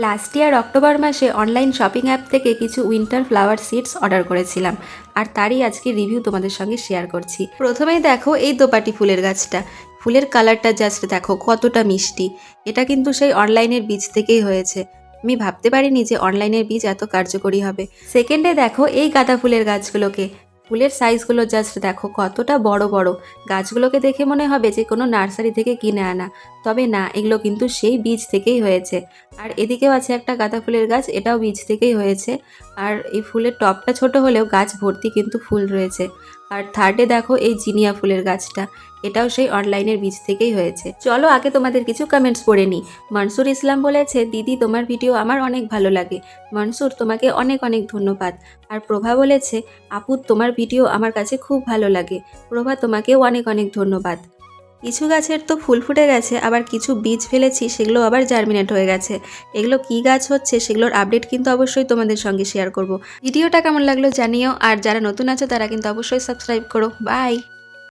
Last year October মাসে online shopping app থেকে কিছু উইন্টার ফ্লাওয়ার সিডস অর্ডার করেছিলাম, আর তারই আজকে রিভিউ তোমাদের সঙ্গে শেয়ার করছি। প্রথমেই দেখো এই দোপাটি ফুলের গাছটা, ফুলের কালারটা জাস্ট দেখো কতটা মিষ্টি। এটা কিন্তু সেই অনলাইনের বীজ থেকেই হয়েছে। আমি ভাবতে পারিনি যে অনলাইনের বীজ এত কার্যকরী হবে। সেকেন্ডে দেখো এই গাঁদা ফুলের গাছগুলোকে, ফুলের সাইজগুলো জাস্ট দেখো কতটা বড় বড়। গাছগুলোকে দেখে মনে হবে যে কোনো নার্সারি থেকে কিনে আনা, তবে না, এগুলো কিন্তু সেই বীজ থেকেই হয়েছে। আর এদিকেও আছে একটা গাঁদা ফুলের গাছ, এটাও বীজ থেকেই হয়েছে। আর এই ফুলের টবটা ছোট হলেও গাছ ভর্তি কিন্তু ফুল রয়েছে। আর থার্ডে দেখো এই জিনিয়া ফুলের গাছটা, এটাও সেই অনলাইনের বীজ থেকেই হয়েছে। চলো আগে তোমাদের কিছু কমেন্টস পড়ে নিই। মনসুর ইসলাম বলেছে, দিদি তোমার ভিডিও আমার অনেক ভালো লাগে। মনসুর, তোমাকে অনেক অনেক ধন্যবাদ। আর প্রভা বলেছে, আপু তোমার ভিডিও আমার কাছে খুব ভালো লাগে। প্রভা, তোমাকেও অনেক অনেক ধন্যবাদ। কিছু গাছের তো ফুল ফুটে গেছে, আবার কিছু বীজ ফেলেছি সেগুলো আবার জার্মিনেট হয়ে গেছে। এগুলো কি গাছ হচ্ছে সেগুলোর আপডেট কিন্তু অবশ্যই তোমাদের সঙ্গে শেয়ার করব। ভিডিওটা কেমন লাগলো জানিও, আর যারা নতুন আছো তারা কিন্তু অবশ্যই সাবস্ক্রাইব করো। বাই।